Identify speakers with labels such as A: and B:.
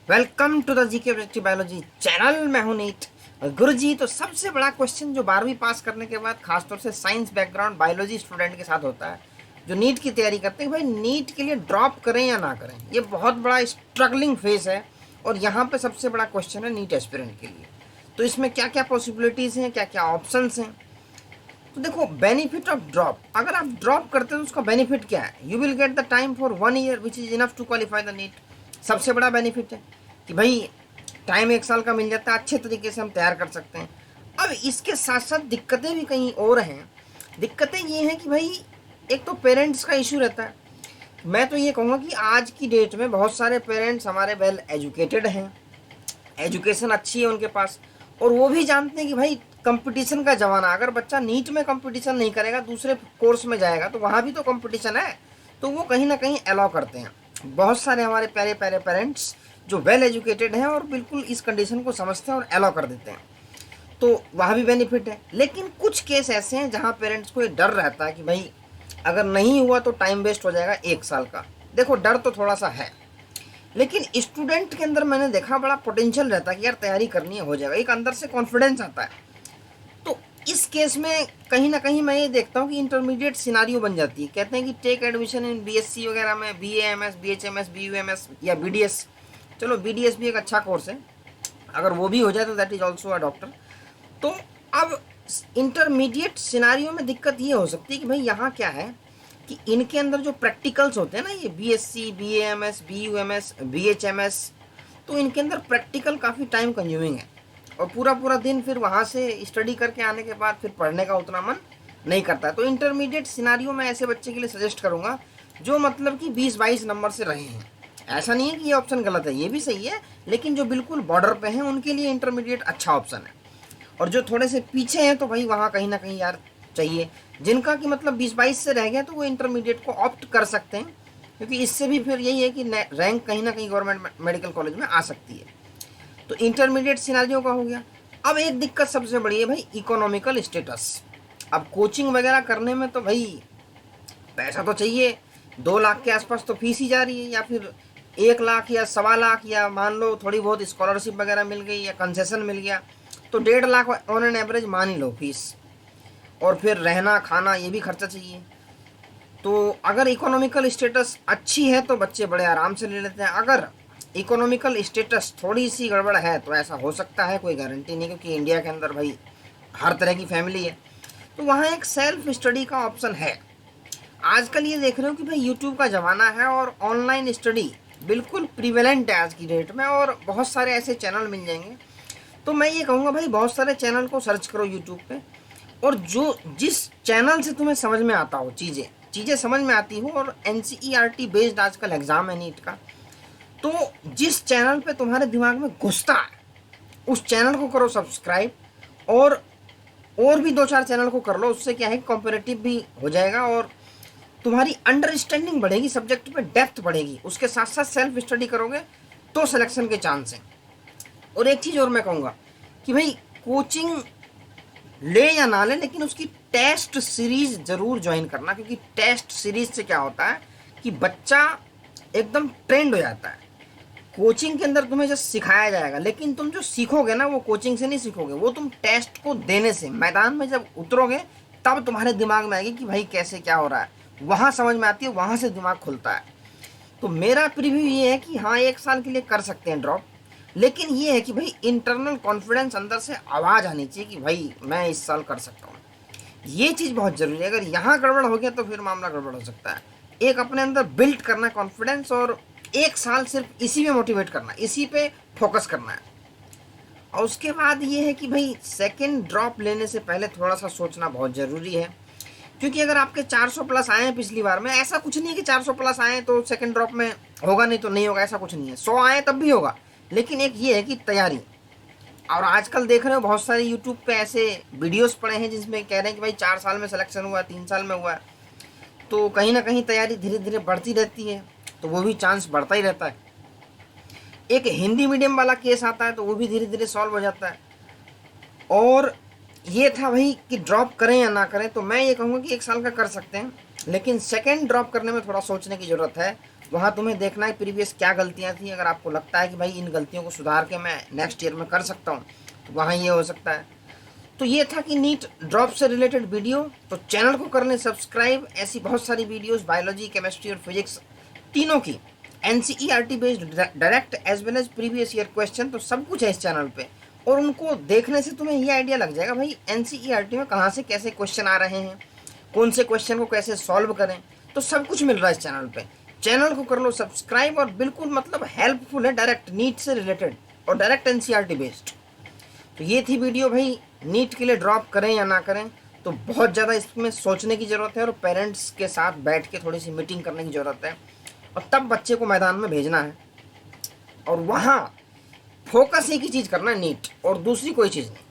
A: Welcome to the GK objective biology channel. मैं हूं NEET गुरुजी। तो सबसे बड़ा क्वेश्चन जो 12वीं पास करने के बाद खासतौर से साइंस बैकग्राउंड बायोलॉजी स्टूडेंट के साथ होता है, जो नीट की तैयारी करते हैं, भाई नीट के लिए ड्रॉप करें या ना करें। ये बहुत बड़ा स्ट्रगलिंग फेज है और यहाँ पे सबसे बड़ा क्वेश्चन है नीट एस्पिरेंट के लिए। तो इसमें क्या क्या पॉसिबिलिटीज़ हैं, क्या क्या ऑप्शंस हैं। तो देखो, बेनिफिट ऑफ ड्रॉप, अगर आप ड्रॉप करते हो तो उसका बेनिफिट क्या है? You will get the time for 1 year which is enough to qualify the NEET. सबसे बड़ा बेनिफिट है कि भाई टाइम 1 साल का मिल जाता है, अच्छे तरीके से हम तैयार कर सकते हैं। अब इसके साथ साथ दिक्कतें भी कहीं और हैं। दिक्कतें ये हैं कि भाई एक तो पेरेंट्स का इशू रहता है। मैं तो ये कहूँगा कि आज की डेट में बहुत सारे पेरेंट्स हमारे वेल एजुकेटेड हैं, एजुकेशन अच्छी है उनके पास, और वो भी जानते हैं कि भाई कंपटीशन का ज़माना, अगर बच्चा नीट में कंपटीशन नहीं करेगा, दूसरे कोर्स में जाएगा तो वहाँ भी तो कंपटीशन है। तो वो कहीं ना कहीं अलाउ करते हैं। बहुत सारे हमारे प्यारे प्यारे पेरेंट्स जो वेल एजुकेटेड हैं और बिल्कुल इस कंडीशन को समझते हैं और अलाउ कर देते हैं, तो वहाँ भी बेनिफिट है। लेकिन कुछ केस ऐसे हैं जहाँ पेरेंट्स को ये डर रहता है कि भाई अगर नहीं हुआ तो टाइम वेस्ट हो जाएगा 1 साल का। देखो, डर तो थोड़ा सा है, लेकिन स्टूडेंट के अंदर मैंने देखा बड़ा पोटेंशियल रहता है कि यार तैयारी करनी है, हो जाएगा, एक अंदर से कॉन्फिडेंस आता है। तो इस केस में कहीं ना कहीं मैं ये देखता हूँ कि इंटरमीडिएट सिनारियो बन जाती है। कहते हैं कि टेक एडमिशन इन बीएससी वगैरह में, बीएएमएस, बीएचएमएस, बीयूएमएस या बीडीएस। चलो, बीडीएस भी एक अच्छा कोर्स है, अगर वो भी हो जाए तो that is also a doctor. तो अब इंटरमीडिएट सिनारियो में दिक्कत ये हो सकती है कि भाई यहाँ क्या है कि इनके अंदर जो प्रैक्टिकल्स होते हैं ना, ये बीएससी, बीएएमएस, बीयूएमएस, बीएचएमएस, तो इनके अंदर प्रैक्टिकल काफ़ी टाइम कंज्यूमिंग है और पूरा पूरा दिन फिर वहाँ से स्टडी करके आने के बाद फिर पढ़ने का उतना मन नहीं करता है। तो इंटरमीडिएट सिनारियो में ऐसे बच्चे के लिए सजेस्ट करूँगा जो मतलब कि 20-22 नंबर से रहे हैं। ऐसा नहीं है कि ये ऑप्शन गलत है, ये भी सही है, लेकिन जो बिल्कुल बॉर्डर पे हैं उनके लिए इंटरमीडिएट अच्छा ऑप्शन है। और जो थोड़े से पीछे हैं तो भाई वहाँ कहीं ना कहीं यार चाहिए। जिनका कि मतलब 20-22 से रह गया तो वो इंटरमीडिएट को ऑप्ट कर सकते हैं, क्योंकि इससे भी फिर यही है कि रैंक कहीं ना कहीं गवर्नमेंट मेडिकल कॉलेज में आ सकती है। तो इंटरमीडिएट सिनारियो का हो गया। अब एक दिक्कत सबसे बड़ी है भाई, इकोनॉमिकल स्टेटस। अब कोचिंग वगैरह करने में तो भाई पैसा तो चाहिए। 2 लाख के आसपास तो फीस ही जा रही है, या फिर 1 लाख या 1.25 लाख, या मान लो थोड़ी बहुत स्कॉलरशिप वगैरह मिल गई या कंसेशन मिल गया तो 1.5 लाख ऑन एन एवरेज मान ही लो फीस। और फिर रहना खाना ये भी खर्चा चाहिए। तो अगर इकोनॉमिकल स्टेटस अच्छी है तो बच्चे बड़े आराम से ले लेते हैं। अगर इकोनॉमिकल स्टेटस थोड़ी सी गड़बड़ है तो ऐसा हो सकता है, कोई गारंटी नहीं, क्योंकि इंडिया के अंदर भाई हर तरह की फैमिली है। तो वहाँ एक सेल्फ स्टडी का ऑप्शन है। आजकल ये देख रहे हो कि भाई यूट्यूब का ज़माना है और ऑनलाइन स्टडी बिल्कुल प्रिवेलेंट है आज की डेट में, और बहुत सारे ऐसे चैनल मिल जाएंगे। तो मैं ये कहूँगा भाई बहुत सारे चैनल को सर्च करो यूट्यूब पे, और जो जिस चैनल से तुम्हें समझ में आता हो, चीज़ें चीज़ें समझ में आती हो, और एनसीईआरटी बेस्ड आजकल एग्ज़ाम है नीट का, तो जिस चैनल पे तुम्हारे दिमाग में घुसता है उस चैनल को करो सब्सक्राइब, और भी 2-4 चैनल को कर लो। उससे क्या है, कॉम्पिटिटिव भी हो जाएगा और तुम्हारी अंडरस्टैंडिंग बढ़ेगी, सब्जेक्ट में डेप्थ बढ़ेगी। उसके साथ साथ सेल्फ स्टडी करोगे तो सिलेक्शन के चांस हैं। और एक चीज़ और मैं कहूँगा कि भाई कोचिंग ले या ना ले, लेकिन उसकी टेस्ट सीरीज ज़रूर ज्वाइन करना, क्योंकि टेस्ट सीरीज से क्या होता है कि बच्चा एकदम ट्रेंड हो जाता है। कोचिंग के अंदर तुम्हें जस्ट सिखाया जाएगा, लेकिन तुम जो सीखोगे ना वो कोचिंग से नहीं सीखोगे, वो तुम टेस्ट को देने से, मैदान में जब उतरोगे तब तुम्हारे दिमाग में आएगी कि भाई कैसे क्या हो रहा है, वहाँ समझ में आती है, वहाँ से दिमाग खुलता है। तो मेरा प्रीव्यू ये है कि हाँ, 1 साल के लिए कर सकते हैं ड्रॉप, लेकिन ये है कि भाई इंटरनल कॉन्फिडेंस, अंदर से आवाज़ आनी चाहिए कि भाई मैं इस साल कर सकता हूँ। ये चीज़ बहुत ज़रूरी है। अगर यहाँ गड़बड़ हो गया तो फिर मामला गड़बड़ हो सकता है। एक अपने अंदर बिल्ड करना कॉन्फिडेंस, और 1 साल सिर्फ इसी में मोटिवेट करना, इसी पे फोकस करना है। और उसके बाद ये है कि भाई सेकेंड ड्रॉप लेने से पहले थोड़ा सा सोचना बहुत ज़रूरी है, क्योंकि अगर आपके 400 प्लस आए हैं पिछली बार में, ऐसा कुछ नहीं है कि 400 प्लस आए तो सेकेंड ड्रॉप में होगा नहीं तो नहीं होगा, ऐसा कुछ नहीं है। 100 आए तब भी होगा, लेकिन एक ये है कि तैयारी। और आजकल देख रहे हो बहुत सारे यूट्यूब पे ऐसे वीडियोस पड़े हैं जिसमें कह रहे हैं कि भाई 4 साल में सिलेक्शन हुआ, 3 साल में हुआ। तो कहीं ना कहीं तैयारी धीरे धीरे बढ़ती रहती है, तो वो भी चांस बढ़ता ही रहता है। एक हिंदी मीडियम वाला केस आता है तो वो भी धीरे धीरे सॉल्व हो जाता है। और ये था भाई कि ड्रॉप करें या ना करें, तो मैं ये कहूँगा कि 1 साल का कर सकते हैं, लेकिन सेकेंड ड्रॉप करने में थोड़ा सोचने की ज़रूरत है। वहाँ तुम्हें देखना है प्रीवियस क्या गलतियाँ थी। अगर आपको लगता है कि भाई इन गलतियों को सुधार के मैं नेक्स्ट ईयर में कर सकता हूँ, तो वहाँ ये हो सकता है। तो ये था कि नीट ड्रॉप से रिलेटेड वीडियो। तो चैनल को कर लें सब्सक्राइब। ऐसी बहुत सारी वीडियोस बायोलॉजी, केमिस्ट्री और फिजिक्स तीनों की NCERT based direct as well as previous year question, तो सब कुछ है इस चैनल पे। और उनको देखने से तुम्हें ये आइडिया लग जाएगा भाई एनसीईआरटी में कहाँ से कैसे क्वेश्चन आ रहे हैं, कौन से क्वेश्चन को कैसे सॉल्व करें, तो सब कुछ मिल रहा है इस चैनल पे। चैनल को कर लो सब्सक्राइब, और बिल्कुल मतलब हेल्पफुल है, डायरेक्ट नीट से रिलेटेड और डायरेक्ट एनसीईआरटी बेस्ड। तो ये थी वीडियो भाई, नीट के लिए ड्रॉप करें या ना करें, तो बहुत ज़्यादा इसमें सोचने की ज़रूरत है और पेरेंट्स के साथ बैठ के थोड़ी सी मीटिंग करने की ज़रूरत है, और तब बच्चे को मैदान में भेजना है। और वहाँ फोकस एक ही चीज़ करना है, नीट, और दूसरी कोई चीज़ नहीं।